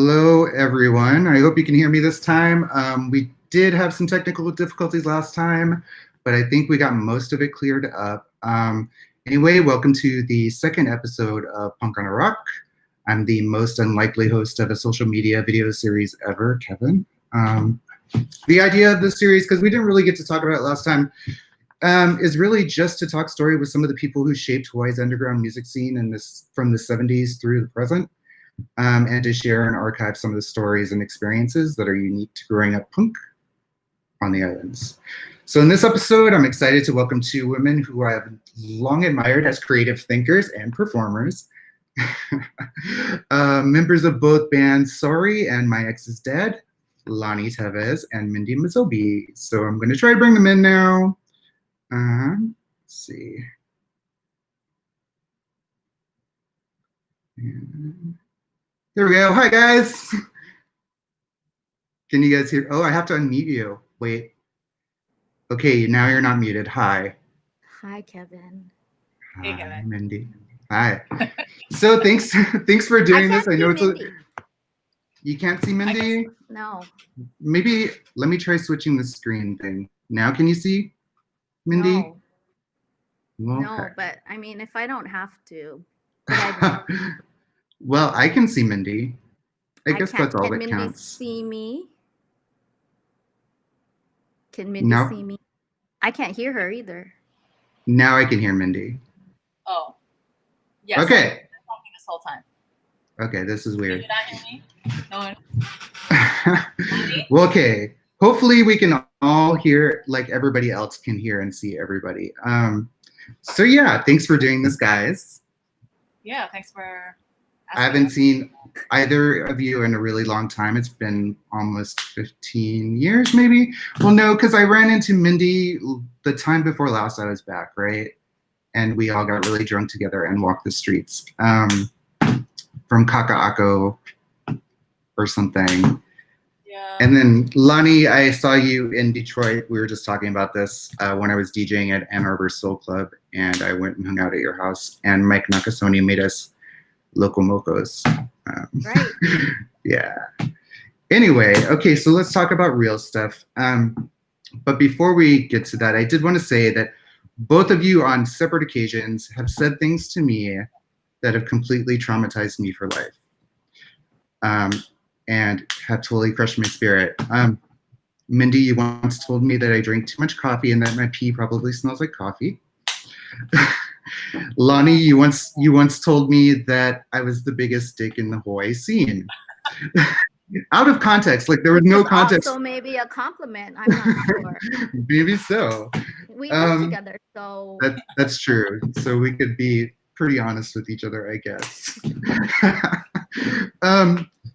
Hello, everyone. I hope you can hear me this time. We did have some technical difficulties last time, but I think we got most of it cleared up. Anyway, welcome to the second episode of Punk on a Rock. I'm the most unlikely host of a social media video series ever, Kevin. The idea of this series, because we didn't really get to talk about it last time, is really just to talk story with some of the people who shaped Hawaii's underground music scene from the 70s through the present. And to share and archive some of the stories and experiences that are unique to growing up punk on the islands. So in this episode, I'm excited to welcome two women who I have long admired as creative thinkers and performers. Members of both bands Sorry and My Ex Is Dead, Lani Teves and Mindy Mizobe. So I'm going to try to bring them in now. Let's see. There we go. Hi, guys. Can you guys hear? Oh, I have to unmute you. Wait. Okay, now you're not muted. Hi. Hi, Kevin. Hi, Kevin. Mindy. Hi. So thanks for doing this. I know it's you can't see Mindy? No. Maybe let me try switching the screen thing. Now can you see Mindy? No, but I mean, if I don't have to. Well, I can see Mindy. I guess that's all that counts. Can Mindy see me? Can Mindy see me? I can't hear her either. Now I can hear Mindy. Oh. Yes. Okay. I've been talking this whole time. Okay, this is weird. Can you not hear me? No. Well, okay. Hopefully we can all hear like everybody else can hear and see everybody. So yeah, thanks for doing this, guys. Yeah, thanks for I haven't seen either of you in a really long time. It's been almost 15 years, maybe. Well, no, because I ran into Mindy the time before last I was back, right? And we all got really drunk together and walked the streets from Kaka'ako or something. Yeah. And then Lani, I saw you in Detroit. We were just talking about this when I was DJing at Ann Arbor Soul Club, and I went and hung out at your house. And Mike Nakasone made us Loco Mocos. Right. Yeah. Anyway, okay, so let's talk about real stuff. But before we get to that, I did want to say that both of you on separate occasions have said things to me that have completely traumatized me for life and have totally crushed my spirit. Mindy, you once told me that I drink too much coffee and that my pee probably smells like coffee. Lani, you once told me that I was the biggest dick in the Hawaii scene. Out of context, like there was no context. Also, maybe a compliment. I'm not sure. Maybe so. We work together, so that's true. So we could be pretty honest with each other, I guess.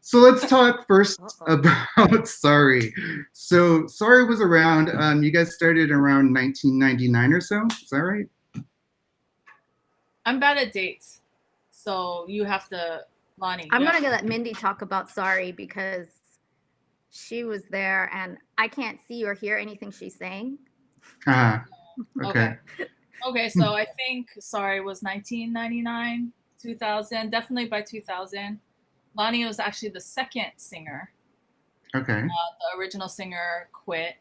So let's talk first about Sorry. So Sorry was around. You guys started around 1999 or so. Is that right? I'm bad at dates, so you have to, Lani. I'm gonna let Mindy talk about Sorry because she was there and I can't see or hear anything she's saying. Okay. Okay, so I think Sorry was 1999, 2000, definitely by 2000. Lani was actually the second singer. Okay. The original singer quit,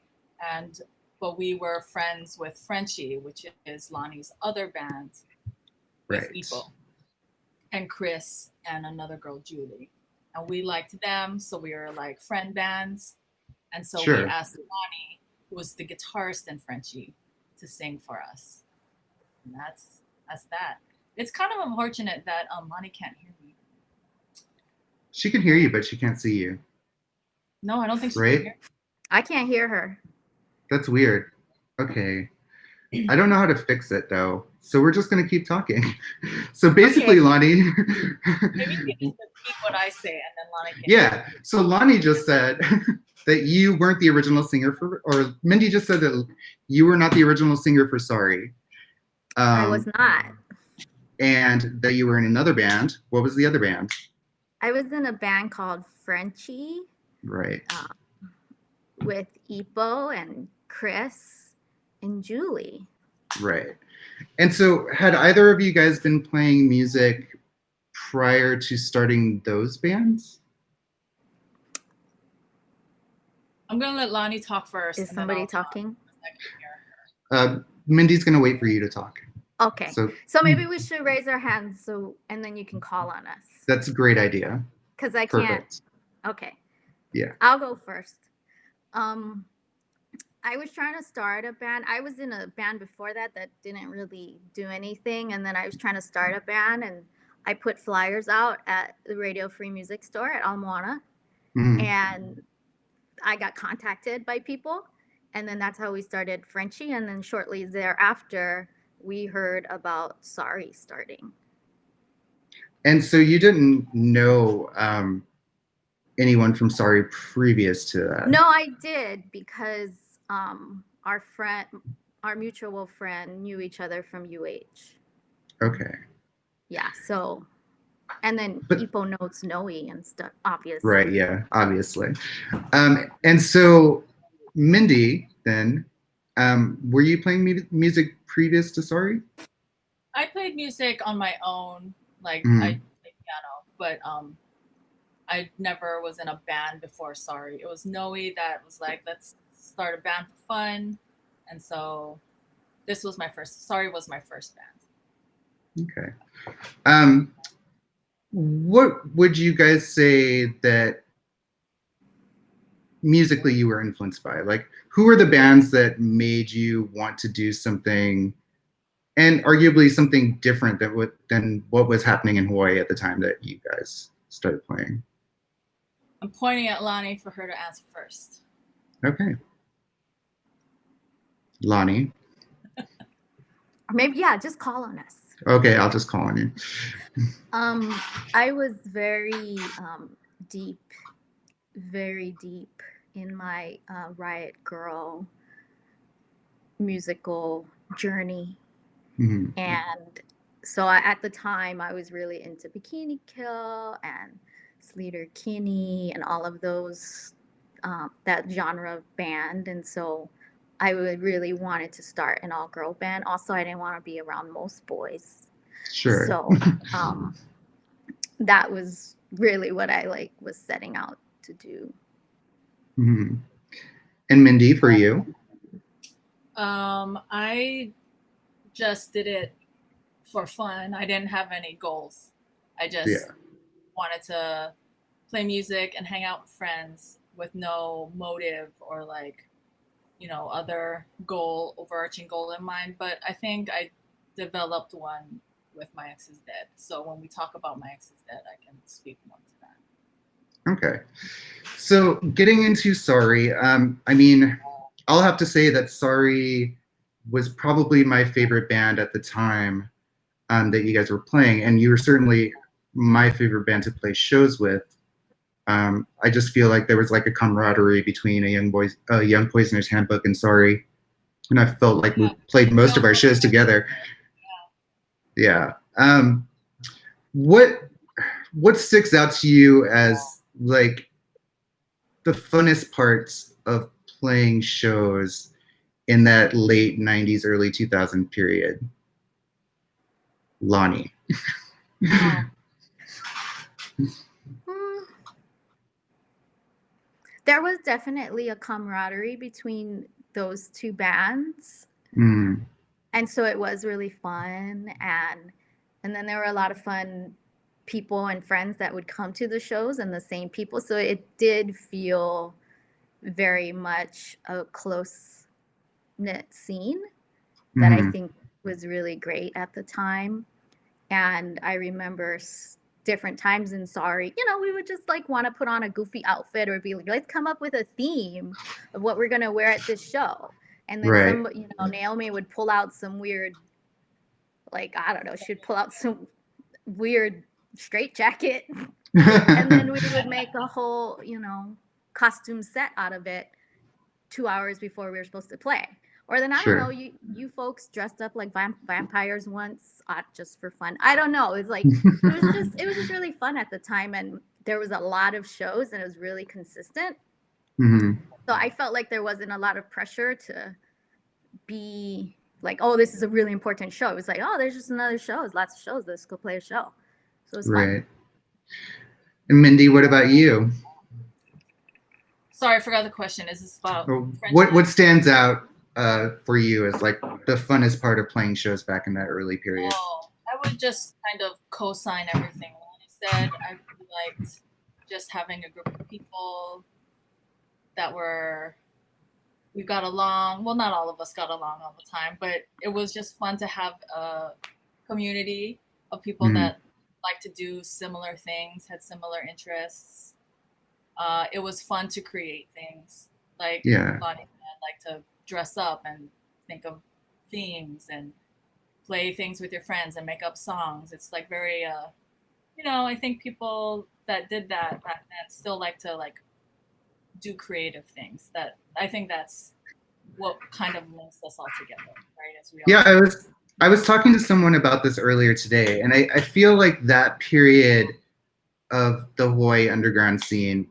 but we were friends with Frenchie, which is Lani's other band. With people and Chris and another girl, Julie, and we liked them, so we were like friend bands, and so we asked Lani, who was the guitarist in Frenchie, to sing for us, and that's that. It's kind of unfortunate that Lani can't hear me. She can hear you, but she can't see you. No, I don't think she can hear. I can't hear her. That's weird. Okay. I don't know how to fix it though, so we're just gonna keep talking. So basically, Lani. Maybe you can just repeat what I say, and then Lani can. Yeah. So Lani just said that you weren't the original singer or Mindy just said that you were not the original singer for Sorry. I was not. And that you were in another band. What was the other band? I was in a band called Frenchie. Right. With Ipo and Chris. And Julie. Right. And so had either of you guys been playing music prior to starting those bands? I'm gonna let Lani talk first. Is somebody talking? Mindy's gonna wait for you to talk. Okay. So maybe we should raise our hands and then you can call on us. That's a great idea. Because I Perfect. can't. Okay. Yeah. I'll go first. I was trying to start a band. I was in a band before that didn't really do anything. And then I was trying to start a band, and I put flyers out at the Radio Free Music Store at Almoana. And I got contacted by people. And then that's how we started Frenchie. And then shortly thereafter, we heard about Sorry starting. And so you didn't know anyone from Sorry previous to that? No, I did, because our mutual friend knew each other from UH. Okay. Yeah, so, and then people knows Noe and stuff, obviously. Right, yeah, obviously. And so, Mindy, then, were you playing music previous to Sorry? I played music on my own, like I played piano, but I never was in a band before Sorry. It was Noe that was like, let's start a band for fun. And so Sorry was my first band. Okay. What would you guys say that musically you were influenced by? Like, who were the bands that made you want to do something, and arguably something different than what was happening in Hawaii at the time that you guys started playing? I'm pointing at Lani for her to answer first. Okay. Lani? Or maybe, yeah, just call on us. Okay, I'll just call on you. I was very deep in my Riot Girl musical journey. And so at the time, I was really into Bikini Kill and Sleater Kinney and all of those, that genre of band. And so I would really wanted to start an all-girl band. Also, I didn't want to be around most boys. Sure. So that was really what I was setting out to do. And Mindy, for you? I just did it for fun. I didn't have any goals. I just wanted to play music and hang out with friends with no motive or other overarching goal in mind. But I think I developed one with My Ex Is Dead. So when we talk about My Ex Is Dead, I can speak more to that. Okay. So getting into Sorry, I mean, I'll have to say that Sorry was probably my favorite band at the time that you guys were playing, and you were certainly my favorite band to play shows with. I just feel like there was like a camaraderie between a Young Poisoner's Handbook and Sorry, and I felt like we played most of our shows together. Yeah. What sticks out to you as like the funnest parts of playing shows in that late 90s, early 2000 period? Lani. There was definitely a camaraderie between those two bands. And so it was really fun. And then there were a lot of fun people and friends that would come to the shows, and the same people. So it did feel very much a close-knit scene that I think was really great at the time. And I remember different times in Sorry, we would just want to put on a goofy outfit or be like, let's come up with a theme of what we're going to wear at this show. And then Naomi would pull out some weird, I don't know, she'd pull out some weird straight jacket. And then we would make a whole, costume set out of it 2 hours before we were supposed to play. Or then, I don't know, you folks dressed up like vampires once, just for fun. I don't know. It was just really fun at the time. And there was a lot of shows, and it was really consistent. So I felt like there wasn't a lot of pressure to be like, oh, this is a really important show. It was like, oh, there's just another show. There's lots of shows. Let's go play a show. So it was fun. And Mindy, what about you? Sorry, I forgot the question. Is this about what stands out for you as like the funnest part of playing shows back in that early period? Oh, I would just kind of co-sign everything Lani said. I really liked just having a group of people that we got along. Well, not all of us got along all the time, but it was just fun to have a community of people that like to do similar things, had similar interests. It was fun to create things. Like Lani said, like to dress up and think of themes and play things with your friends and make up songs. It's like very, I think people that did that back then still like to like do creative things. That I think that's what kind of links us all together, right? As we all I was talking to someone about this earlier today, and I feel like that period of the Hawaii underground scene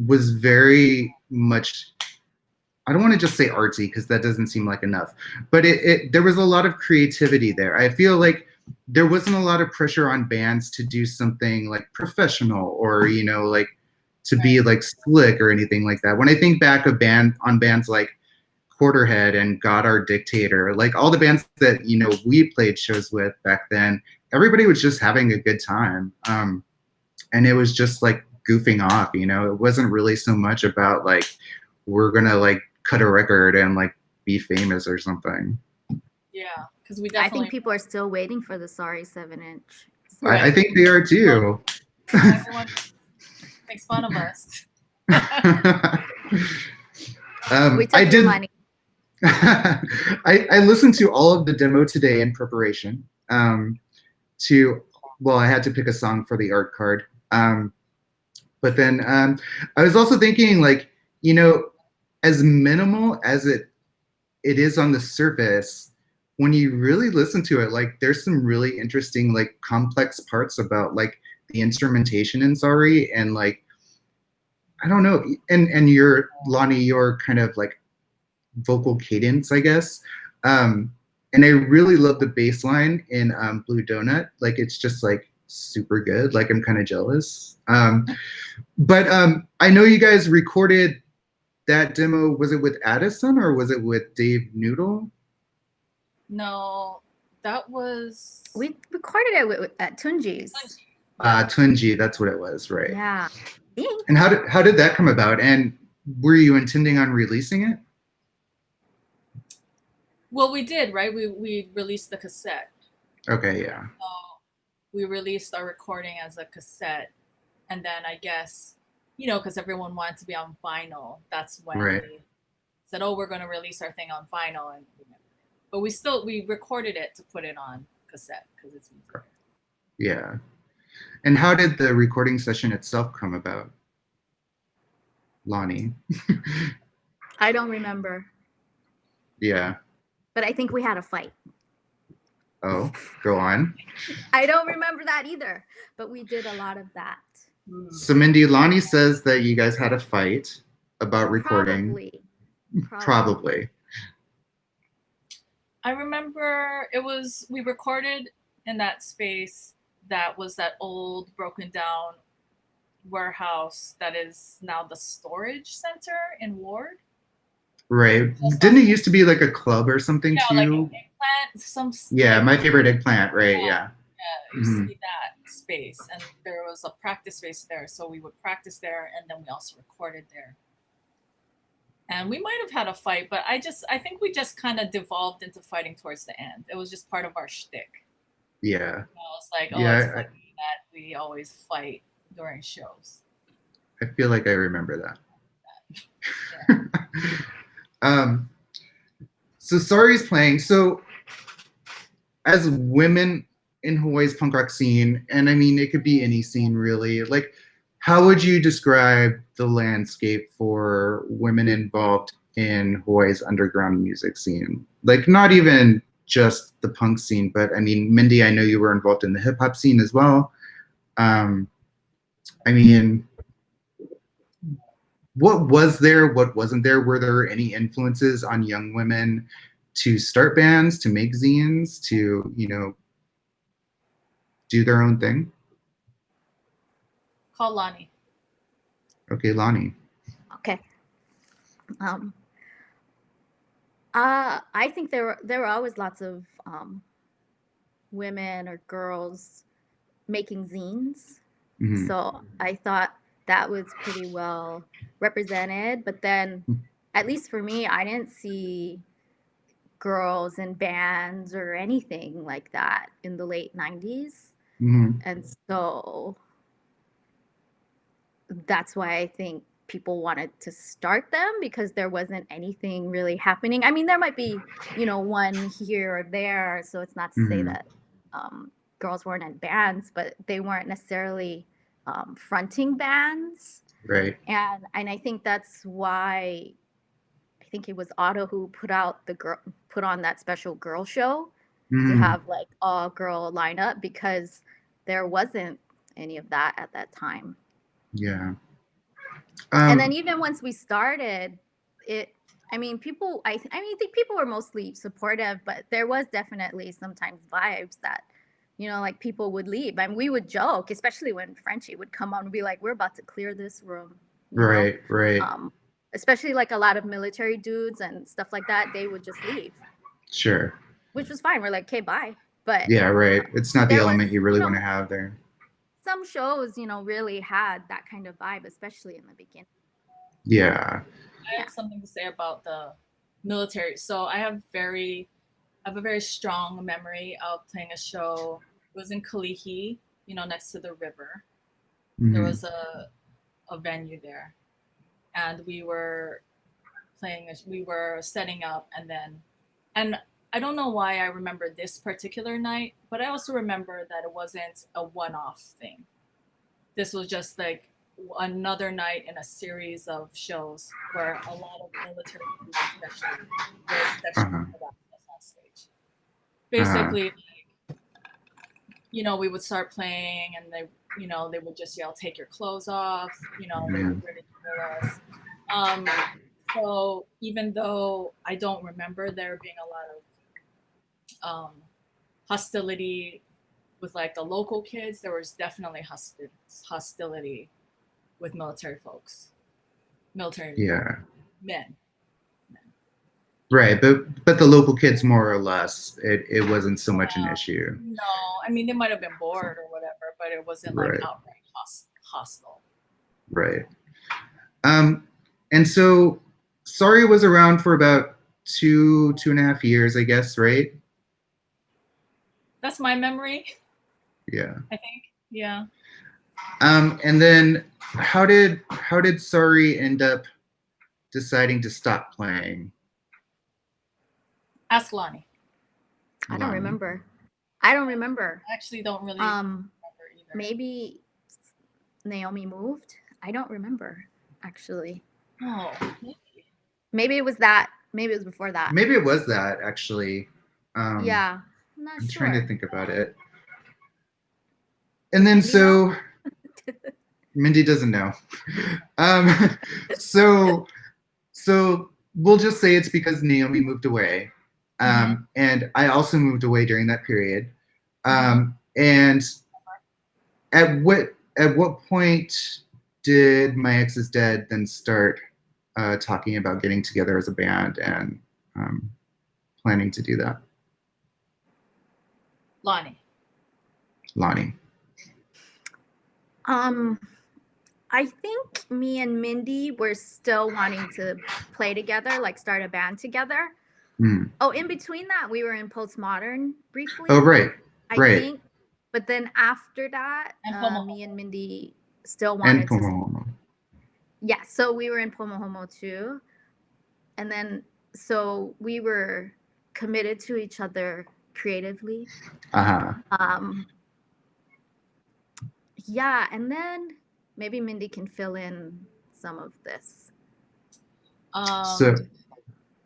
was very much, I don't want to just say artsy because that doesn't seem like enough, but there was a lot of creativity there. I feel like there wasn't a lot of pressure on bands to do something like professional or, like to be like slick or anything like that. When I think back of bands like Quarterhead and God Our Dictator, like all the bands that, we played shows with back then, everybody was just having a good time. And it was just like goofing off, it wasn't really so much about like, we're going to like cut a record and like be famous or something. Yeah, because I think people are still waiting for the Sorry 7-inch. So. I think they are too. Everyone makes fun of us. We took your money. I listened to all of the demo today in preparation I had to pick a song for the art card. But then I was also thinking like, as minimal as it is on the surface, when you really listen to it, like there's some really interesting, like complex parts about like the instrumentation in Sorry, and like, I don't know, and your Lani, your kind of like vocal cadence, I guess. And I really love the bass line in Blue Donut. Like it's just like super good. Like I'm kind of jealous. But I know you guys recorded that demo. Was it with Addison or was it with Dave Noodle? No, that was... We recorded it at Tunji's. Tunji, that's what it was, right? Yeah. And how did that come about? And were you intending on releasing it? Well, we did, right? We released the cassette. Okay, yeah. So we released our recording as a cassette, and then I guess, because everyone wanted to be on vinyl, that's when we said, "Oh, we're going to release our thing on vinyl," but we recorded it to put it on cassette because it's easier. Yeah. And how did the recording session itself come about, Lani? I don't remember. Yeah. But I think we had a fight. Oh, go on. I don't remember that either, but we did a lot of that. So Mindy, Lani says that you guys had a fight about recording. Probably. I remember we recorded in that space that was that old broken down warehouse that is now the storage center in Ward. Right. Didn't it used to be like a club or something too? Like an eggplant. Yeah, my favorite eggplant, right? Yeah. Yeah, you see that space, and there was a practice space there, so we would practice there, and then we also recorded there. And we might have had a fight, but I think we just kind of devolved into fighting towards the end. It was just part of our shtick. Yeah. It's like, it's funny that we always fight during shows. I feel like I remember that. Yeah. So Sorry's playing. So as women in Hawaii's punk rock scene, and I mean, it could be any scene really, like, how would you describe the landscape for women involved in Hawaii's underground music scene? Like, not even just the punk scene, but I mean, Mindy, I know you were involved in the hip hop scene as well. I mean, what was there? What wasn't there? Were there any influences on young women to start bands, to make zines, to, do their own thing? Call Lani. Okay, Lani. Okay. Um, I think there were always lots of women or girls making zines. Mm-hmm. So I thought that was pretty well represented. But then, at least for me, I didn't see girls in bands or anything like that in the late 90s. Mm-hmm. And so that's why I think people wanted to start them, because there wasn't anything really happening. I mean, there might be, one here or there. So it's not to say Mm-hmm. that girls weren't in bands, but they weren't necessarily fronting bands. Right. And I think that's why I think it was Otto who put on that special girl show to Mm-hmm. have like all girl lineup, because there wasn't any of that at that time. Yeah. And then even once we started it, I mean, I think people were mostly supportive, but there was definitely sometimes vibes that, like people would leave. And we would joke, especially when Frenchie would come on and be like, we're about to clear this room, Right. Right. Especially like a lot of military dudes and stuff like that, they would just leave. Sure. Which was fine. We're like, okay, bye. But yeah, right. It's not the there was, element you really want to have there. some shows, really had that kind of vibe, especially in the beginning. Yeah. I have something to say about the military. So I have a very strong memory of playing a show. It was in Kalihi, next to the river. Mm-hmm. There was a venue there, and we were setting up, and I don't know why I remember this particular night, but I also remember that it wasn't a one-off thing. This was just like another night in a series of shows where a lot of military people, especially, were sexually harassed us on stage. Basically, we would start playing, and they would just yell, "Take your clothes off!" They would ridicule us. So even though I don't remember there being a lot of hostility with like the local kids, there was definitely hostility with military folks, military men. Right, but the local kids, more or less, it wasn't so much an issue. No, I mean they might have been bored or whatever, but it wasn't like outright hostile. Right. And so Sorry was around for about 2.5 years, I guess, right? That's my memory. Yeah. I think. Yeah. And then how did Sorry end up deciding to stop playing? Ask Lani. I don't remember. I actually don't really remember either. Maybe Naomi moved. I don't remember, actually. Oh, maybe it was that. Maybe it was before that. Maybe it was that, actually. Yeah, I'm not sure. Trying to think about it. And then Mindy doesn't know. So we'll just say it's because Naomi moved away. And I also moved away during that period. And at what point did My Ex Is Dead then start talking about getting together as a band and planning to do that? Lani. I think me and Mindy were still wanting to play together, like start a band together. Oh, in between that, we were in Postmodern briefly. Oh, right. I think. But then after that, me and Mindy still wanted to. Yeah, so we were in Pomohomo too. And then, so we were committed to each other creatively. Yeah, and then maybe Mindy can fill in some of this.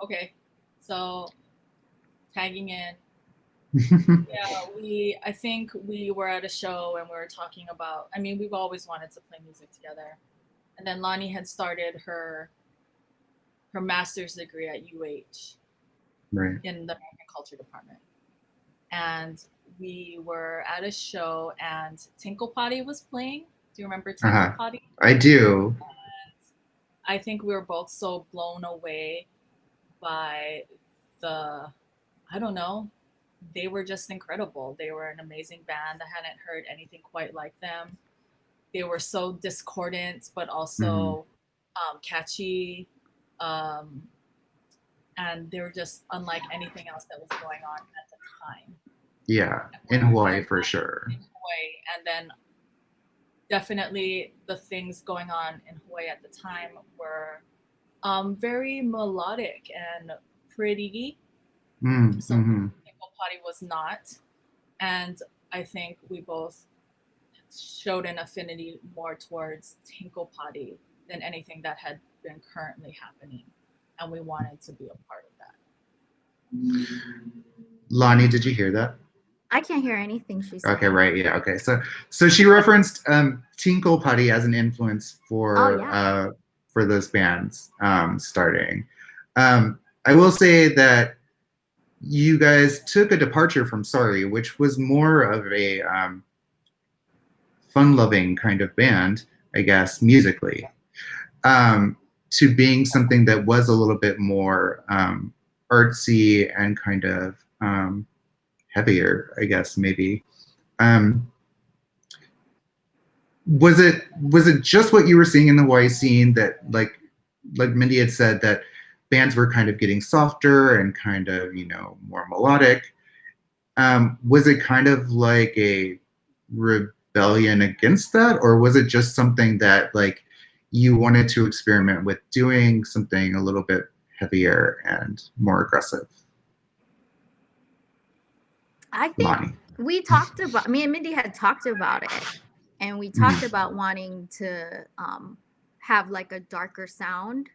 Okay, so tagging in. I think we were at a show and we were talking about, I mean, we've always wanted to play music together. And then Lani had started her master's degree at UH in the American Culture Department. And we were at a show and Tinkle Potty was playing. Do you remember Tinkle Potty? I do. I think we were both so blown away by the, I don't know, they were just incredible. They were an amazing band. I hadn't heard anything quite like them. They were so discordant, but also catchy. Um, and they were just unlike anything else that was going on at the time. Yeah, in Hawaii for sure. In Hawaii, and then definitely the things going on in Hawaii at the time were very melodic and pretty. So Tinkle Potty was not. And I think we both showed an affinity more towards Tinkle Potty than anything that had been currently happening. And we wanted to be a part of that. Lani, did you hear that? I can't hear anything she said. Okay, right, yeah, okay. So she referenced Tinkle Potty as an influence for for those bands starting. I will say that you guys took a departure from Sorry, which was more of a fun-loving kind of band, I guess, musically, to being something that was a little bit more artsy and kind of heavier, I guess, maybe. Was it just what you were seeing in the Hawaii scene that, like Mindy had said, that bands were kind of getting softer and kind of, you know, more melodic? Was it kind of like a rebellion against that, or was it just something that like you wanted to experiment with doing something a little bit heavier and more aggressive? I think Lani. we talked about, me and Mindy had talked about it, and we talked about wanting to have like a darker sound,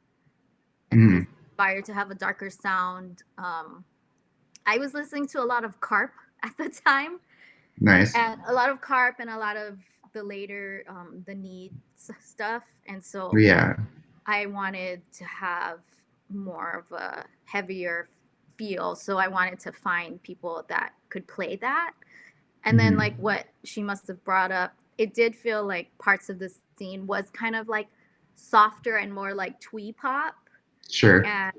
and aspired to have a darker sound. I was listening to a lot of Carp at the time. Nice. And a lot of Carp and a lot of the later the Needs stuff, and so yeah, I wanted to have more of a heavier feel, so I wanted to find people that could play that. And then like what she must have brought up, it did feel like parts of the scene was kind of like softer and more like twee pop. Sure. And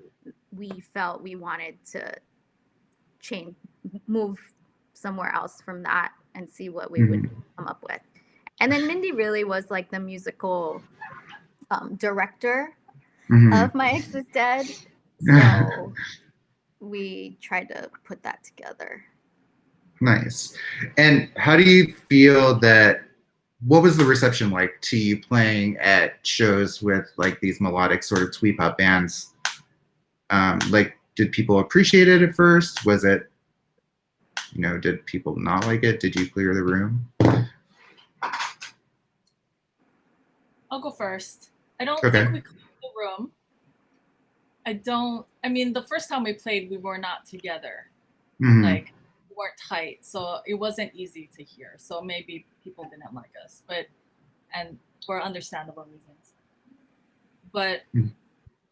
we felt we wanted to move somewhere else from that and see what we would come up with. And then Mindy really was like the musical director of My Ex is Dead. So we tried to put that together. Nice. And how do you feel that, what was the reception like to you playing at shows with like these melodic sort of twee pop bands? Like, did people appreciate it at first? Was it, you know, did people not like it? Did you clear the room? I'll go first. I don't think we cleared the room. I mean, the first time we played, we were not together. Like, we weren't tight. So it wasn't easy to hear. So maybe people didn't like us, and for understandable reasons. But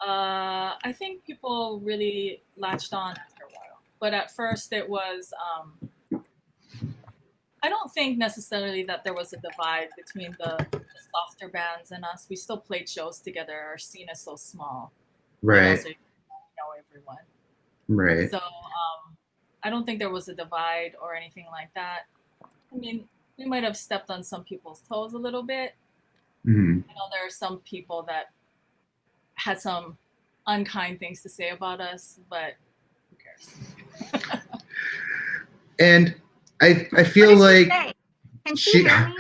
I think people really latched on after a while. But at first it was, I don't think necessarily that there was a divide between the softer bands and us. We still played shows together. Our scene is so small. Right. Also, you know everyone. Right. So I don't think there was a divide or anything like that. I mean, we might have stepped on some people's toes a little bit. You know, there are some people that had some unkind things to say about us, but who cares? And I feel like can she hear me?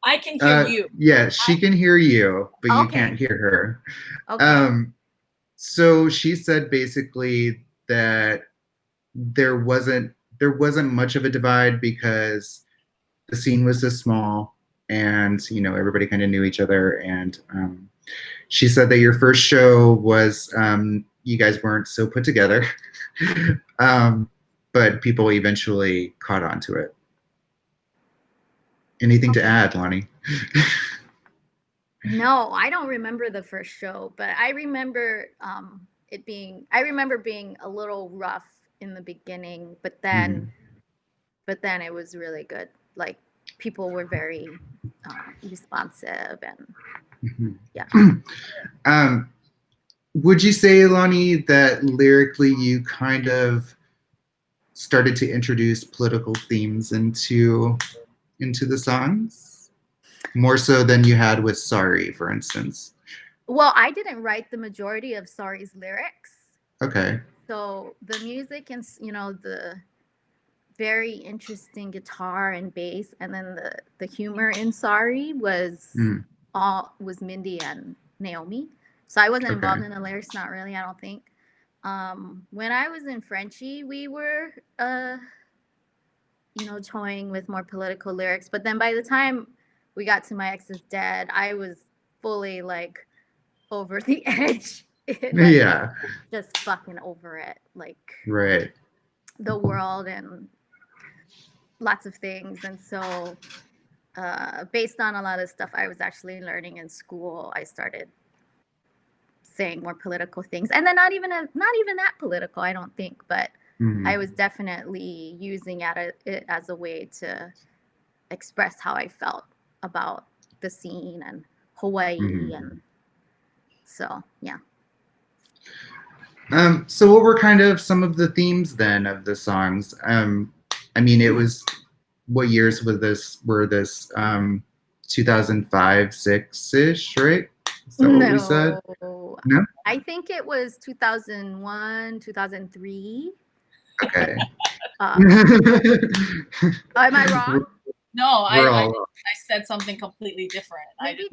I can hear you. Yeah, she can hear you, but you can't hear her. Okay. So she said basically that there wasn't much of a divide because the scene was so small, and you know everybody kind of knew each other. And she said that your first show was you guys weren't so put together, but people eventually caught on to it. Anything to add, Lani? No, I don't remember the first show, but I remember being a little rough in the beginning, but then it was really good. Like people were very responsive, and yeah. Would you say, Lani, that lyrically you kind of started to introduce political themes into the songs more so than you had with Sorry, for instance? Well, I didn't write the majority of Sorry's lyrics. Okay. So the music and the very interesting guitar and bass, and then the humor in Sorry was Mindy and Naomi. So I wasn't involved in the lyrics, not really, I don't think. When I was in Frenchie, we were toying with more political lyrics, but then by the time we got to My Ex Is Dead, I was fully like over the edge. Like, yeah. Just fucking over it. Like, right. The world and lots of things. And so based on a lot of stuff I was actually learning in school, I started saying more political things. And then not even that political, I don't think, but I was definitely using it as a way to express how I felt about the scene and Hawaii. And so, yeah. So what were kind of some of the themes then of the songs? I mean, it was, what years were this 2005, 6-ish, right? Is that what we said? No? I think it was 2001, 2003. Okay. Am I wrong? No, I said something completely different. Maybe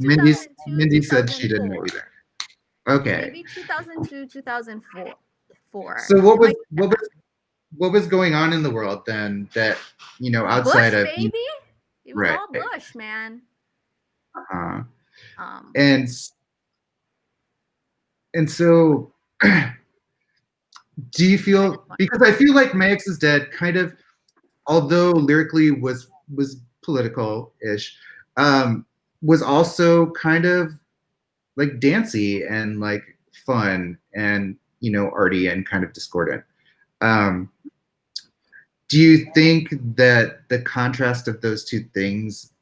Mindy said she didn't know either. Okay. Maybe 2002, 2004. So what was going on in the world then that, outside Bush, of baby? It was all Bush, man. And so do you feel, because I feel like My Ex Is Dead kind of, although lyrically was political-ish, was also kind of like dancey and like fun and arty and kind of discordant. Do you think that the contrast of those two things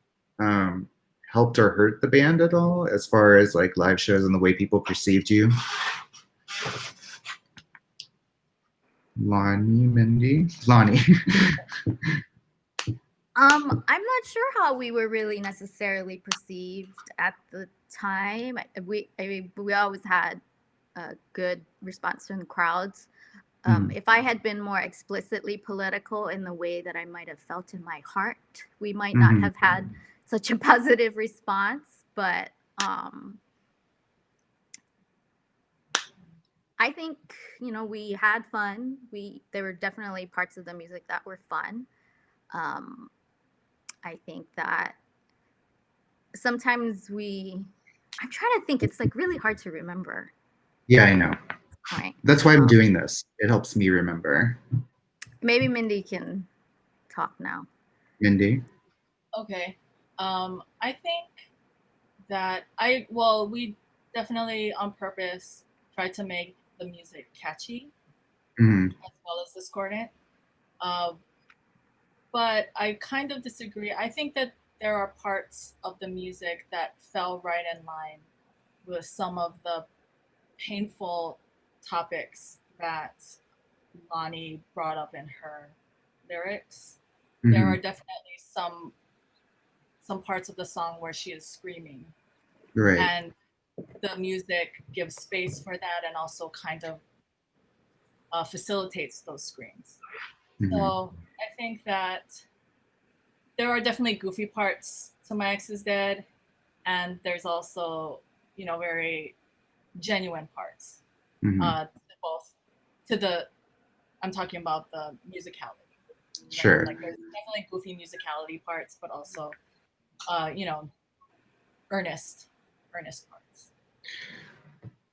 helped or hurt the band at all, as far as like live shows and the way people perceived you? Lani, Mindy, Lani. I'm not sure how we were really necessarily perceived at the time. We always had a good response from the crowds. If I had been more explicitly political in the way that I might have felt in my heart, we might not have had such a positive response. But I think, we had fun. There were definitely parts of the music that were fun. I think that sometimes I'm trying to think, it's like really hard to remember. Yeah, I know. Right. That's why I'm doing this. It helps me remember. Maybe Mindy can talk now. Mindy? Okay. I think that we definitely on purpose tried to make the music catchy as well as discordant. But I kind of disagree. I think that there are parts of the music that fell right in line with some of the painful topics that Lani brought up in her lyrics. There are definitely some parts of the song where she is screaming. Right. And the music gives space for that and also kind of facilitates those screams. So I think that there are definitely goofy parts to My Ex Is Dead, and there's also, very genuine parts. I'm talking about the musicality. Sure. Like there's definitely goofy musicality parts, but also, earnest parts.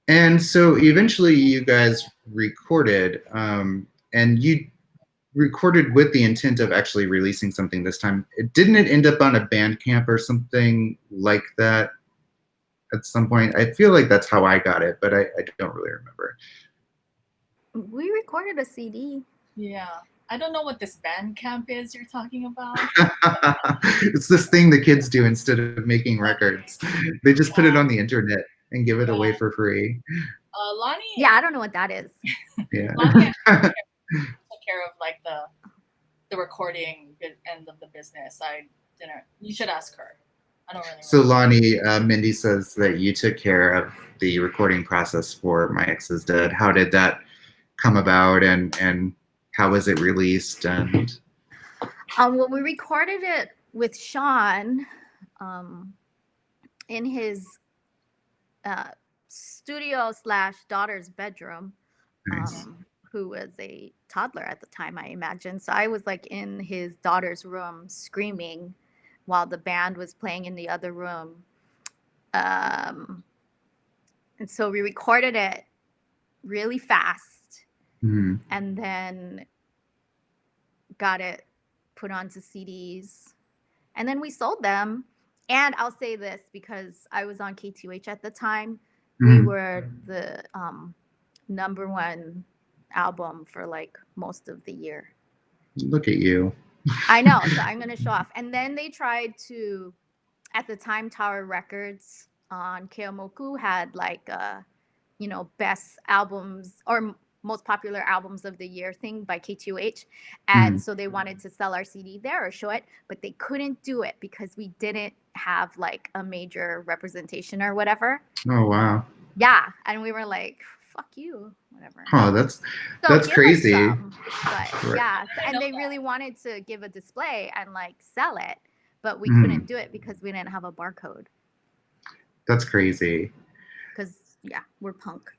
And so eventually you guys recorded, and you recorded with the intent of actually releasing something this time. Didn't it end up on a Bandcamp or something like that at some point? I feel like that's how I got it, but I don't really remember. We recorded a CD. Yeah. I don't know what this band camp is you're talking about. It's this thing the kids do instead of making records. They just put it on the internet and give it away for free. Lani. Yeah, I don't know what that is. Yeah. Lani took care of like the recording end of the business. I didn't. You should ask her. I don't really. So Lani, Mindy says that you took care of the recording process for My Ex's Dead. How did that come about, and how was it released? And well, we recorded it with Sean in his studio / daughter's bedroom. nice. Who was a toddler at the time, I imagine. So I was like in his daughter's room screaming while the band was playing in the other room. And so we recorded it really fast and then got it put onto CDs. And then we sold them. And I'll say this because I was on K2H at the time. We were the #1 album for like most of the year. Look at you. I know. So I'm going to show off. And then they tried to, at the time, Tower Records on Keomoku had like, best albums or most popular albums of the year thing by K2H. And so they wanted to sell our CD there or show it, but they couldn't do it because we didn't have like a major representation or whatever. Oh, wow. Yeah. And we were like, fuck you, whatever. Oh, that's crazy. Yeah. And they really wanted to give a display and like sell it, but we couldn't do it because we didn't have a barcode. That's crazy. Because we're punk.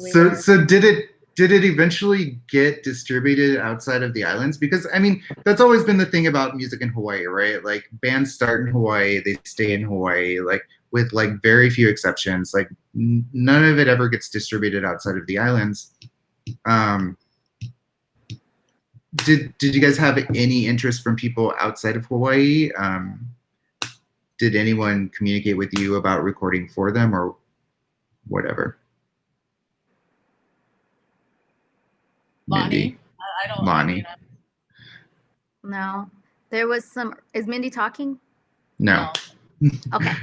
So did it eventually get distributed outside of the islands? Because I mean, that's always been the thing about music in Hawaii, right? Like bands start in Hawaii, they stay in Hawaii, like with like very few exceptions. Like none of it ever gets distributed outside of the islands. Did you guys have any interest from people outside of Hawaii? Did anyone communicate with you about recording for them or whatever? Lani? I don't. Lani. No. There was some. Is Mindy talking? No. Okay.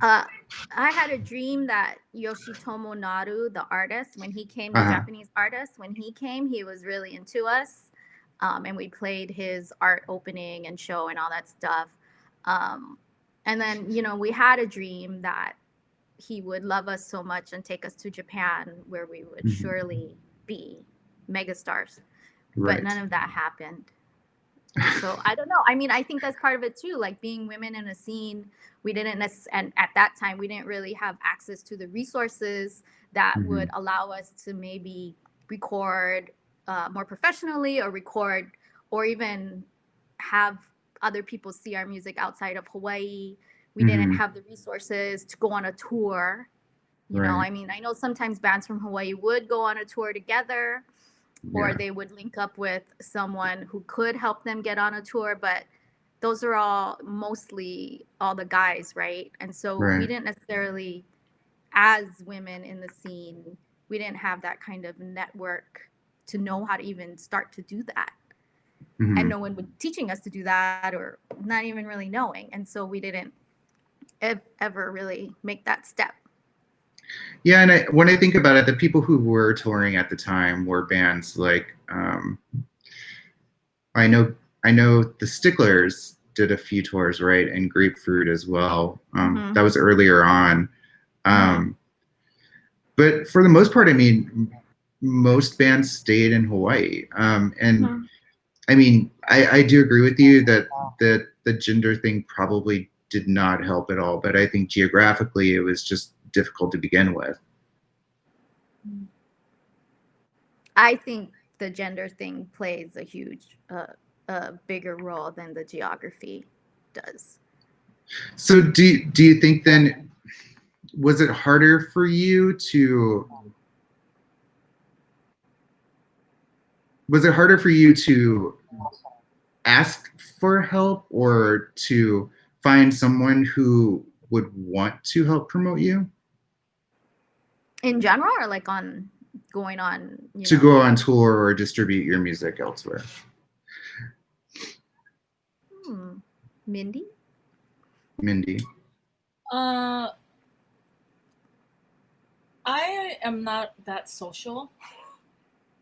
I had a dream that Yoshitomo Naru, the artist, when he came, the Japanese artist, when he came, he was really into us. And we played his art opening and show and all that stuff. And then, we had a dream that he would love us so much and take us to Japan where we would surely be megastars. Right. But none of that happened. So I don't know. I mean, I think that's part of it too. Like being women in a scene, we didn't and at that time we didn't really have access to the resources that would allow us to maybe record more professionally or record or even have other people see our music outside of Hawaii. We didn't have the resources to go on a tour. You know, I mean, I know sometimes bands from Hawaii would go on a tour together. Or they would link up with someone who could help them get on a tour, but those are all mostly all the guys, right? And so we didn't necessarily, as women in the scene, we didn't have that kind of network to know how to even start to do that. And no one was teaching us to do that or not even really knowing. And so we didn't ever really make that step. Yeah, and when I think about it, the people who were touring at the time were bands like I know the Sticklers did a few tours, right, and Grapefruit as well. That was earlier on, but for the most part, I mean, most bands stayed in Hawaii, and I mean, I do agree with you that the gender thing probably did not help at all, but I think geographically it was just difficult to begin with. I think the gender thing plays a huge, a bigger role than the geography does. So do you think then, was it harder for you to ask for help or to find someone who would want to help promote you? In general or like on going on, to go on tour or distribute your music elsewhere? Mindy? I am not that social.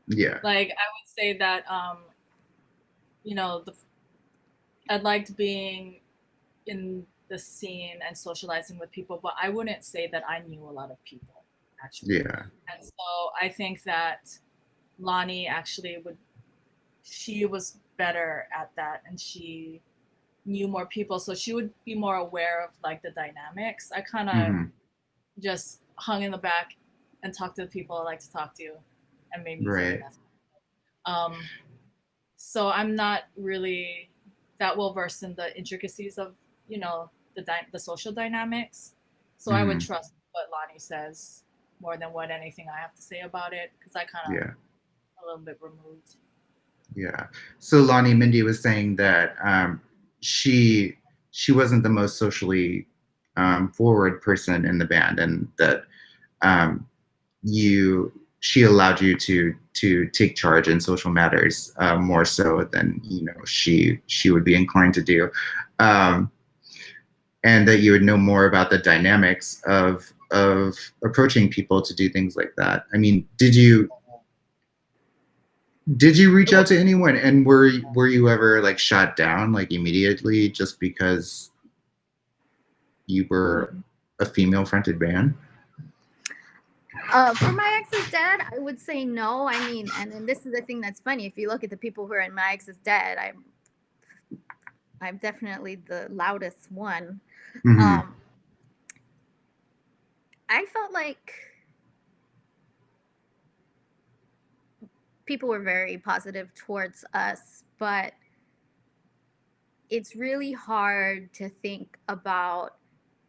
Yeah. Like, I would say that, I liked being in the scene and socializing with people, but I wouldn't say that I knew a lot of people, actually. Yeah. And so I think that Lani actually she was better at that, and she knew more people, so she would be more aware of like the dynamics. I kind of just hung in the back and talked to the people I like to talk to, and made music. Right. So I'm not really that well versed in the intricacies of the social dynamics. So I would trust what Lani says more than what anything I have to say about it, because I kind of a little bit removed. Yeah. So Lani, Mindy was saying that she wasn't the most socially forward person in the band, and that she allowed you to take charge in social matters more so than she would be inclined to do, and that you would know more about the dynamics of approaching people to do things like that. I mean, did you reach out to anyone, and were you ever like shot down like immediately just because you were a female fronted band? For My Ex's Dead, I would say no. I mean, and then this is the thing that's funny. If you look at the people who are in My Ex's Dead, I'm definitely the loudest one. I felt like people were very positive towards us, but it's really hard to think about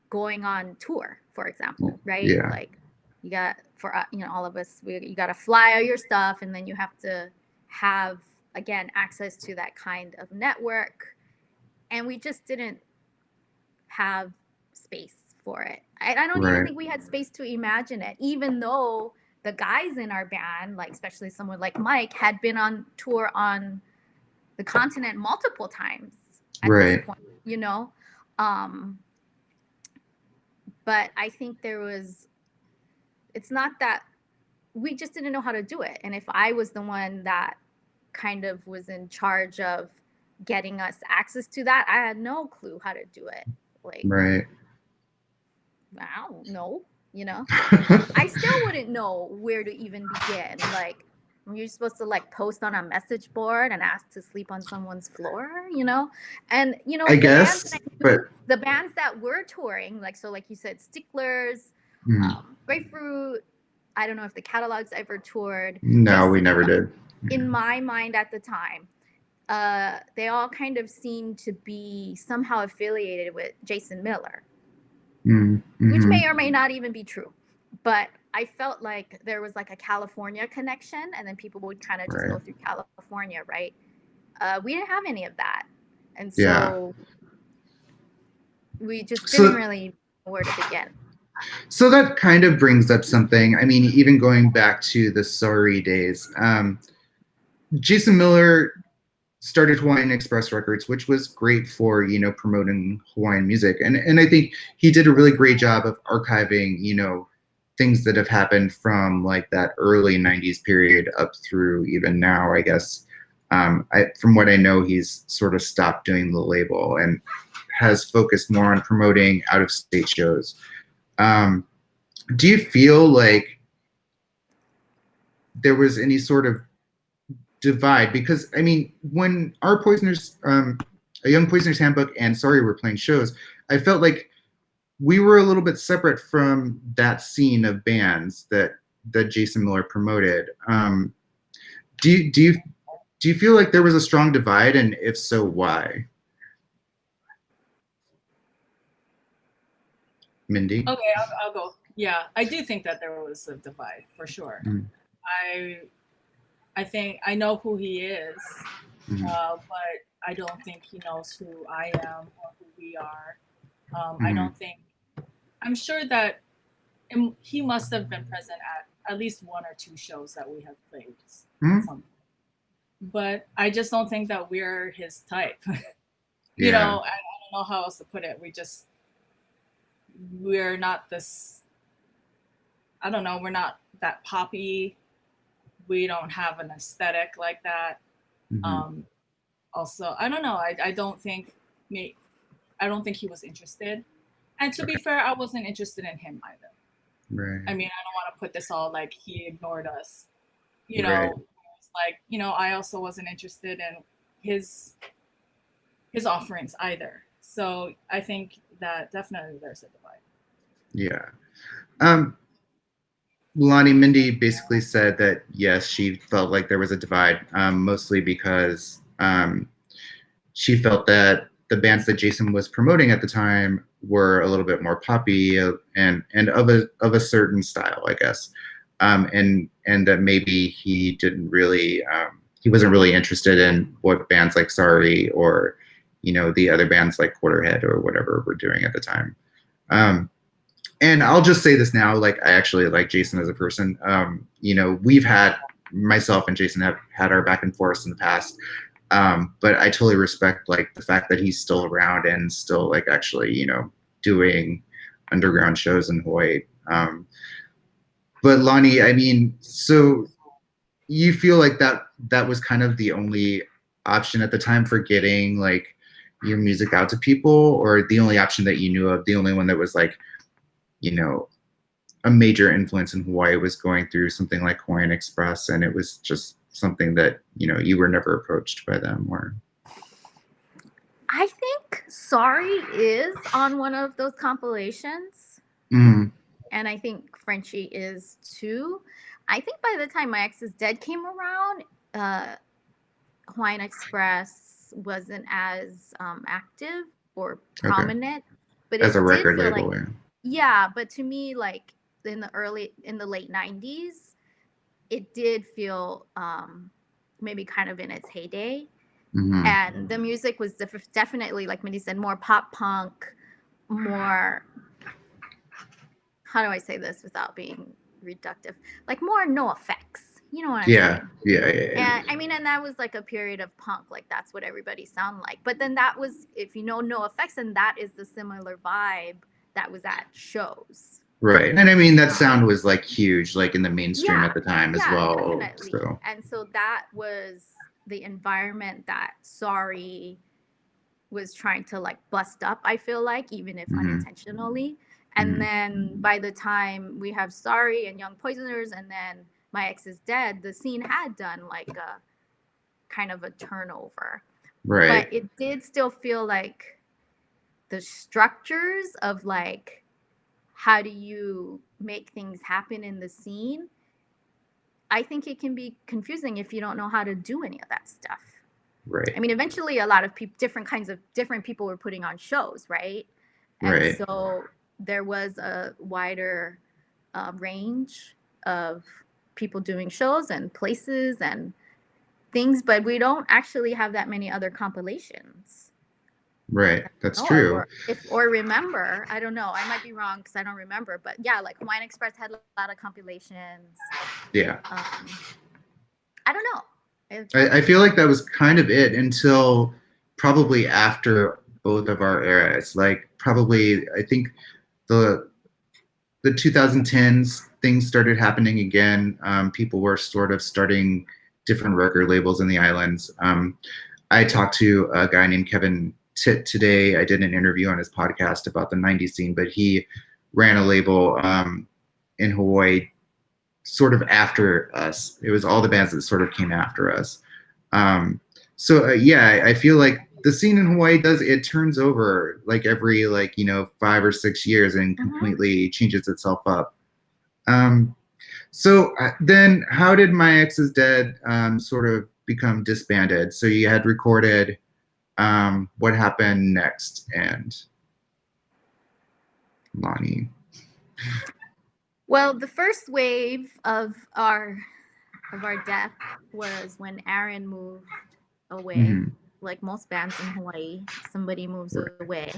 going on tour, for example, right? Yeah. Like, you got, for all of us, you got to fly all your stuff, and then you have to have, again, access to that kind of network, and we just didn't have space for it. I don't even think we had space to imagine it, even though the guys in our band, like especially someone like Mike, had been on tour on the continent multiple times at this point, but I think it's not that we just didn't know how to do it. And if I was the one that kind of was in charge of getting us access to that, I had no clue how to do it. Like, I don't know, I still wouldn't know where to even begin. Like, you're supposed to like post on a message board and ask to sleep on someone's floor, and I guess, but the bands that were touring, like, so like you said, Sticklers, Grapefruit, I don't know if the Catalogs ever toured. No, we never did. In my mind at the time, they all kind of seemed to be somehow affiliated with Jason Miller, which may or may not even be true. But I felt like there was like a California connection, and then people would kind of just go through California, right? We didn't have any of that. And so we just didn't really know where to begin. So that kind of brings up something. I mean, even going back to the Sorry days, Jason Miller started Hawaiian Express Records, which was great for, promoting Hawaiian music. And I think he did a really great job of archiving, things that have happened from like that early 90s period up through even now, I guess. From what I know, he's sort of stopped doing the label and has focused more on promoting out-of-state shows. Do you feel like there was any sort of divide? Because I mean, when our Poisoners, a Young Poisoners Handbook and Sorry were playing shows, I felt like we were a little bit separate from that scene of bands that Jason Miller promoted. Do you feel like there was a strong divide, and if so, why? Mindy? Okay, I'll go. Yeah, I do think that there was a divide for sure. I think I know who he is, but I don't think he knows who I am or who we are. I don't think. I'm sure that he must have been present at least 1 or 2 shows that we have played. Mm-hmm. But I just don't think that we're his type. You know, I don't know how else to put it. We're not this, I don't know, we're not that poppy. We don't have an aesthetic like that. Mm-hmm. Also, I don't know. I don't think he was interested. And to be fair, I wasn't interested in him either. Right. I mean, I don't want to put this all like he ignored us. You know, it's like, you know, I also wasn't interested in his offerings either. So I think that definitely there's a divide. Yeah. Lani Mindy basically said that yes, she felt like there was a divide, mostly because she felt that the bands that Jason was promoting at the time were a little bit more poppy and of a certain style, I guess, and that maybe he didn't really he wasn't really interested in what bands like Sorry or the other bands like Quarterhead or whatever were doing at the time. And I'll just say this now, like I actually like Jason as a person. We've had, myself and Jason have had our back and forth in the past. But I totally respect like the fact that he's still around and still like actually, doing underground shows in Hawaii. But Lani, I mean, so you feel like that was kind of the only option at the time for getting like your music out to people, or the only option that you knew of, the only one that was like, a major influence in Hawaii was going through something like Hawaiian Express, and it was just something that you were never approached by them? Or I think Sorry is on one of those compilations. Mm-hmm. And I think Frenchie is too. I think by the time My Ex Is Dead came around, Hawaiian Express wasn't as active or prominent. But as it a record did feel label, like, yeah, but to me, like in the late 90s, it did feel maybe kind of in its heyday. Mm-hmm. And the music was definitely, like Mindy said, more pop punk, more, how do I say this without being reductive? Like more no effects. You know what I'm saying? Yeah. And I mean, and that was like a period of punk. Like that's what everybody sounded like. But then that was, if you know no effects, and that is the similar vibe that was at shows. Right. And I mean, that sound was like huge, like in the mainstream at the time as well. Definitely. So. And so that was the environment that Sorry was trying to like bust up, I feel like, even if unintentionally. And then by the time we have Sorry and Young Poisoners and then My Ex Is Dead, the scene had done like a kind of a turnover. Right. But it did still feel like the structures of like, how do you make things happen in the scene? I think it can be confusing if you don't know how to do any of that stuff. Right. I mean, eventually a lot of different people were putting on shows, right? And so there was a wider range of people doing shows and places and things, but we don't actually have that many other compilations. Right. That's true. Or remember, I don't know. I might be wrong because I don't remember. But yeah, like Hawaiian Express had a lot of compilations. Yeah. I don't know. I feel like that was kind of it until probably after both of our eras. Like probably, I think the 2010s things started happening again. People were sort of starting different record labels in the islands. I talked to a guy named Kevin Titt today. I did an interview on his podcast about the 90s scene, but he ran a label in Hawaii sort of after us. It was all the bands that sort of came after us. Yeah, I feel like the scene in Hawaii it turns over like every 5 or 6 years and completely changes itself up. So then how did My Ex Is Dead sort of become disbanded? So you had recorded, what happened next? And Lani. Well, the first wave of our death was when Aaron moved away. Like most bands in Hawaii, somebody moves away.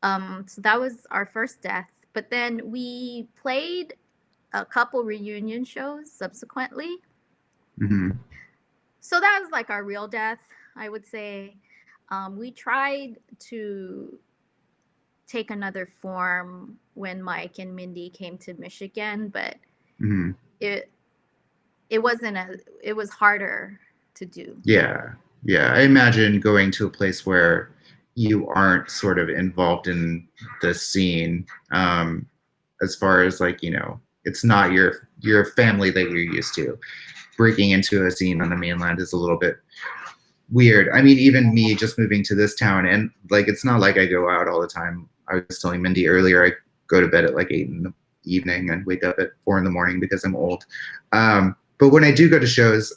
So that was our first death. But then we played a couple reunion shows subsequently. Mm-hmm. So that was like our real death, I would say. We tried to take another form when Mike and Mindy came to Michigan, but Mm-hmm. it wasn't it was harder to do. Yeah. I imagine going to a place where you aren't sort of involved in the scene, as far as like, it's not your family that you're used to. Breaking into a scene on the mainland is a little bit weird. I mean, even me just moving to this town, and like, it's not like I go out all the time. I was telling Mindy earlier, I go to bed at like 8 in the evening and wake up at 4 in the morning because I'm old. But when I do go to shows,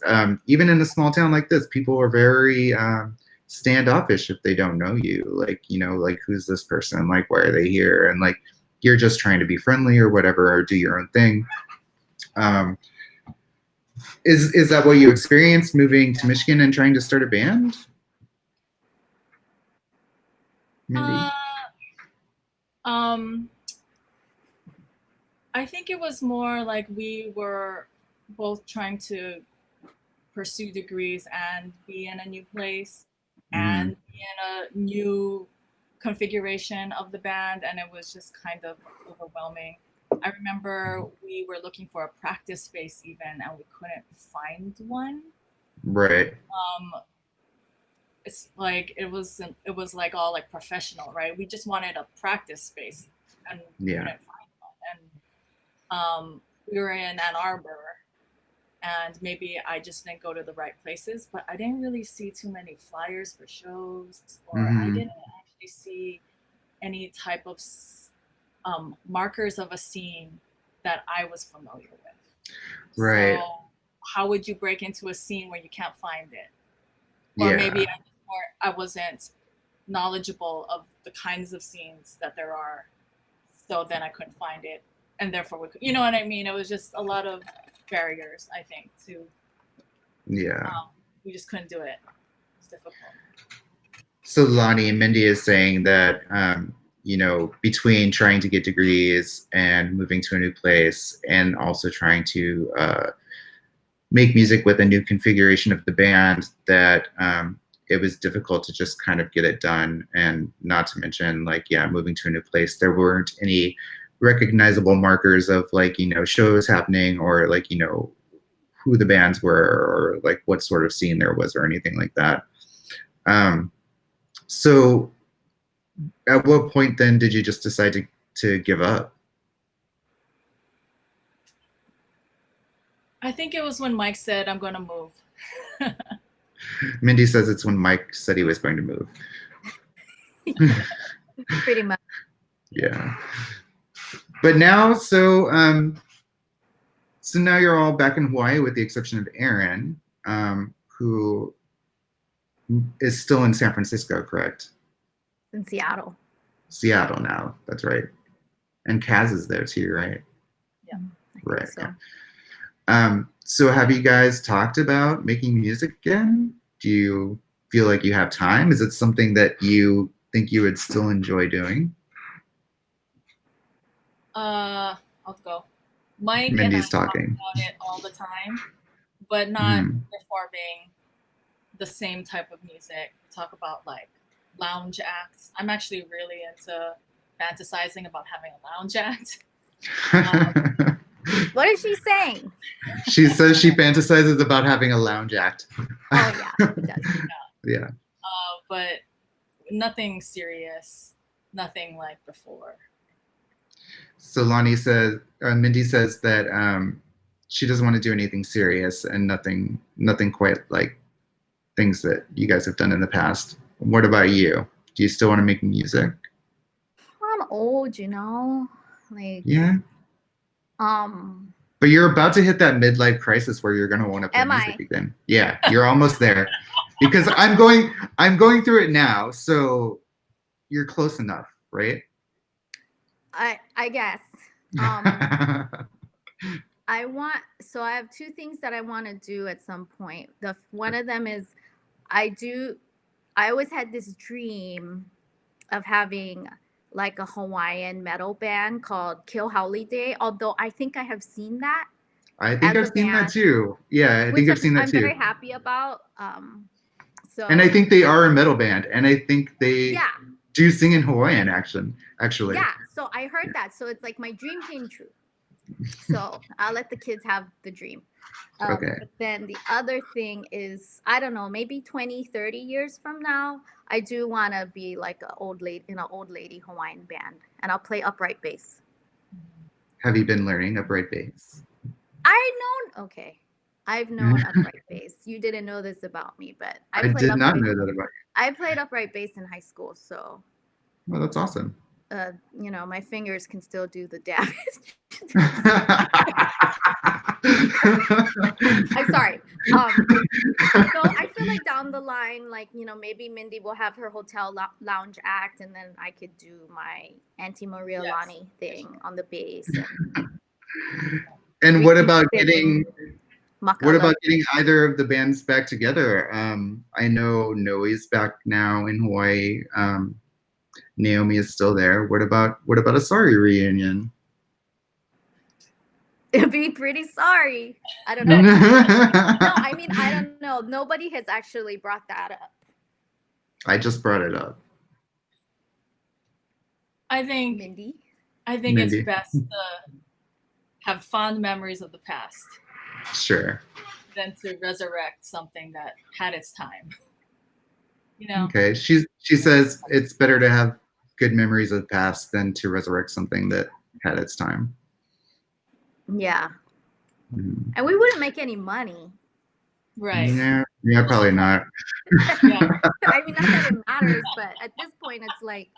even in a small town like this, people are very standoffish if they don't know you. Like, like, who's this person? Like, why are they here? And like, you're just trying to be friendly or whatever, or do your own thing. Is that what you experienced moving to Michigan and trying to start a band, Mindy? I think it was more like we were both trying to pursue degrees and be in a new place and be in a new configuration of the band, and it was just kind of overwhelming. I remember we were looking for a practice space even, and we couldn't find one. Right. It's like it was like all like professional, right? We just wanted a practice space, and we couldn't find one. And we were in Ann Arbor, and maybe I just didn't go to the right places, but I didn't really see too many flyers for shows, or I didn't actually see any type of markers of a scene that I was familiar with. Right. So how would you break into a scene where you can't find it? Or maybe I wasn't knowledgeable of the kinds of scenes that there are, so then I couldn't find it, and therefore we could, you know what I mean? It was just a lot of barriers, I think, to we just couldn't do it. It's difficult. So Lani and Mindy is saying that between trying to get degrees and moving to a new place, and also trying to make music with a new configuration of the band, that it was difficult to just kind of get it done. And not to mention, like, moving to a new place, there weren't any recognizable markers of like, shows happening, or like, who the bands were, or like what sort of scene there was, or anything like that. So at what point then did you just decide to give up? I think it was when Mike said, I'm going to move. Mindy says it's when Mike said he was going to move. Pretty much. Yeah. But now, so now you're all back in Hawaii, with the exception of Aaron, who is still in San Francisco, correct? In Seattle. Seattle now, that's right. And Kaz is there too, right? Yeah. Right. So. So have you guys talked about making music again? Do you feel like you have time? Is it something that you think you would still enjoy doing? I'll go. Mike Mindy's and I talking talk about it all the time, but not performing the same type of music. Talk about like lounge acts. I'm actually really into fantasizing about having a lounge act. What is she saying? She says she fantasizes about having a lounge act. Oh yeah, she does. Yeah. But nothing serious, nothing like before. So Mindy says that she doesn't want to do anything serious, and nothing quite like things that you guys have done in the past. What about you? Do you still want to make music? Well, I'm old, like. Yeah. But you're about to hit that midlife crisis where you're going to want to play music again. Yeah, you're almost there. Because I'm going through it now, so you're close enough, right? I guess. I have two things that I want to do at some point. One of them is I always had this dream of having like a Hawaiian metal band called Kill Holiday, although I think I have seen that. I think as I've a seen that band, too. Yeah, I think I've seen that I'm too. very happy about. So And I think they are a metal band, and I think they yeah, do sing in Hawaiian actually. yeah. So I heard that. So it's like my dream came true. So I'll let the kids have the dream. Okay. But then the other thing is, I don't know, maybe 20, 30 years from now, I do want to be like an old lady in an old lady Hawaiian band, and I'll play upright bass. Have you been learning upright bass? Okay. I've known upright bass. You didn't know this about me, but I did not know that about you. I played upright bass in high school, so. Well, that's awesome. You know, my fingers can still do the damage. I'm sorry. So I feel like down the line, like, you know, maybe Mindy will have her hotel lounge act, and then I could do my Auntie Maria Lani thing on the bass. And what about getting either of the bands back together? I know Noe's back now in Hawaii. Naomi is still there. What about a Sorry reunion? It'd be pretty sorry. I don't know. No, I mean, I don't know. Nobody has actually brought that up. I just brought it up. I think Mindy? It's best to have fond memories of the past. Sure. Than to resurrect something that had its time. You know? Okay. She says it's better to have good memories of the past than to resurrect something that had its time. Yeah. Mm-hmm. And we wouldn't make any money. Right. Yeah, probably not. Yeah. I mean, not that it matters, but at this point, it's like,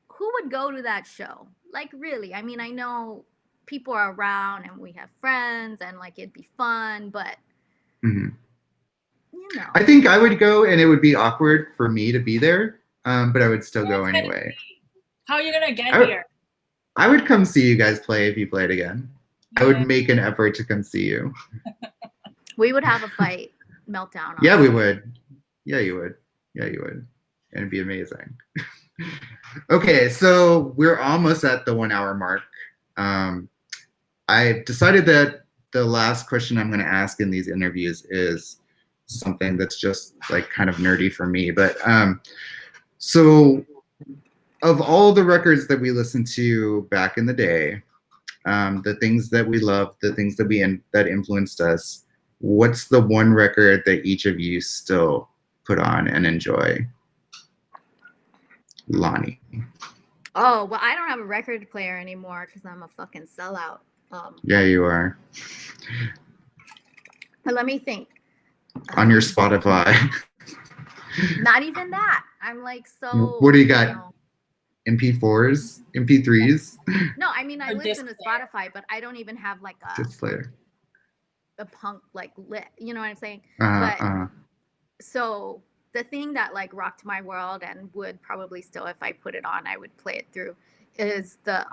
who would go to that show? Like, really? I mean, I know people are around and we have friends and like it'd be fun, but you know. I think I would go, and it would be awkward for me to be there, but I would still go anyway. How are you gonna get here? I would come see you guys play if you played again. Yeah. I would make an effort to come see you. We would have a fight meltdown. Yeah, we would. Yeah, you would. Yeah, you would. And it'd be amazing. Okay, so we're almost at the 1 hour mark. I've decided that the last question I'm going to ask in these interviews is something that's just like kind of nerdy for me. But so of all the records that we listened to back in the day, the things that we loved, the things that that influenced us, what's the one record that each of you still put on and enjoy? Lani. Oh, well, I don't have a record player anymore because I'm a fucking sellout. Yeah, you are. But let me think. On your Spotify. Not even that. I'm like, so. What do you got? MP4s? MP3s? No, I mean, I listen to Spotify, but I don't even have like a punk like lit. You know what I'm saying? So the thing that like rocked my world and would probably still, if I put it on, I would play it through, is the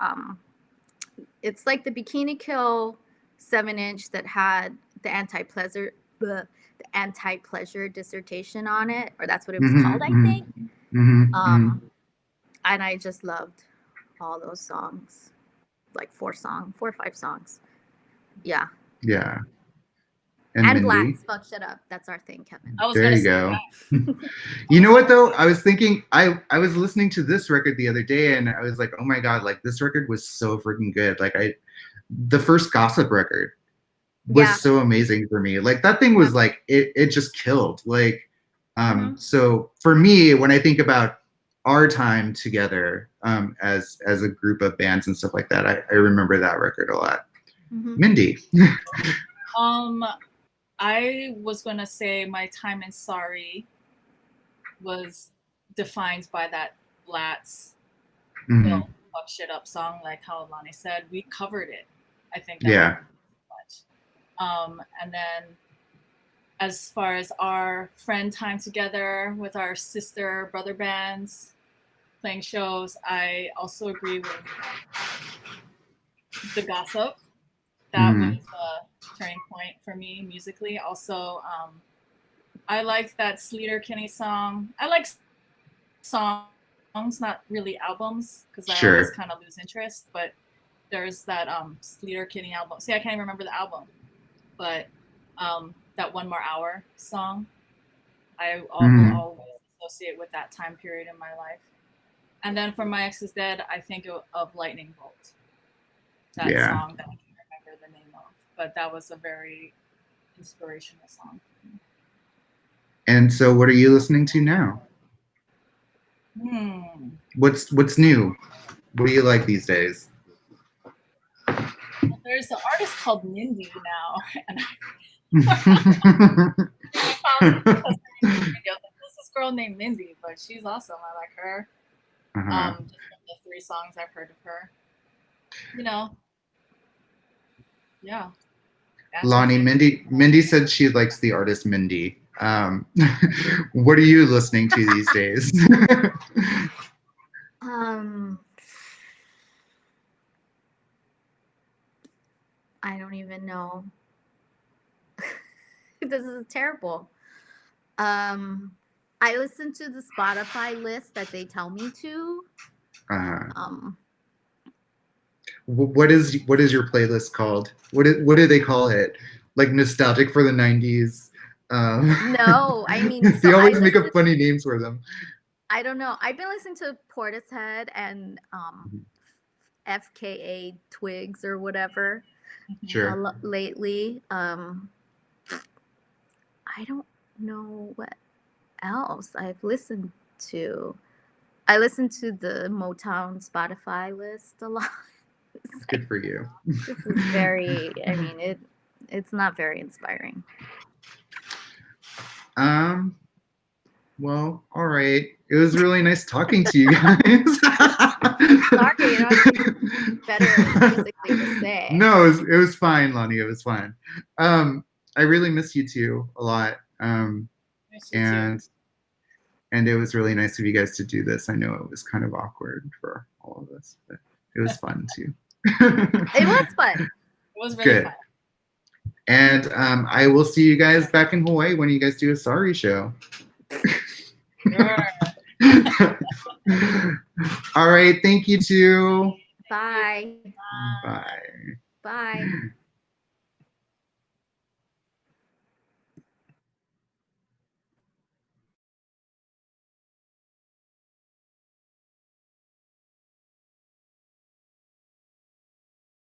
it's like the Bikini Kill 7-inch that had the anti-pleasure dissertation on it, or that's what it was called, I think. And I just loved all those songs, like 4 or 5 songs. Yeah. Yeah. And Blacks, fuck shit up. That's our thing, Kevin. There you go. You know what though? I was thinking, I was listening to this record the other day, and I was like, oh my god, like this record was so freaking good. Like the first Gossip record was so amazing for me. Like that thing was like it just killed. Like so for me, when I think about our time together as a group of bands and stuff like that, I remember that record a lot. Mindy. I was going to say my time in Sorry was defined by that Blatz fuck shit up song, like how Lani said. We covered it. I think that much. And then as far as our friend time together with our sister brother bands playing shows, I also agree with the Gossip. That was a turning point for me musically. Also, I liked that Sleater-Kinney song. I like songs not really albums, because I Sure. always kind of lose interest. But there's that Sleater Kinney album. See, I can't even remember the album, but that One More Hour song, I will always associate with that time period in my life. And then for My Ex Is Dead, I think of Lightning Bolt. That song that I can't remember the name of, but that was a very inspirational song. And so, what are you listening to now? What's new? What do you like these days? Well, there's an artist called Mindy now, and there's this girl named Mindy, but she's awesome. I like her. Just from the 3 songs I've heard of her, yeah. Lani, Mindy said she likes the artist Mindy. What are you listening to these days? I don't even know. This is terrible. I listen to the Spotify list that they tell me to. What is your playlist called? What do they call it? Like nostalgic for the 90s? No, I mean, they always make up funny names for them. I don't know. I've been listening to Portishead and FKA Twigs or whatever. Sure. Lately. I don't know what else I've listened to. I listen to the Motown Spotify list a lot. Good for you. This is very, I mean, it's not very inspiring. Well, all right. It was really nice talking to you guys. Sorry, better basically to say. No, it was fine, Lani. It was fine. I really miss you two a lot. And it was really nice of you guys to do this. I know it was kind of awkward for all of us, but it was fun too. It was fun. It was really fun. And I will see you guys back in Hawaii when you guys do a Sorry show. Sure. All right. Thank you, too. Bye. Bye. Bye.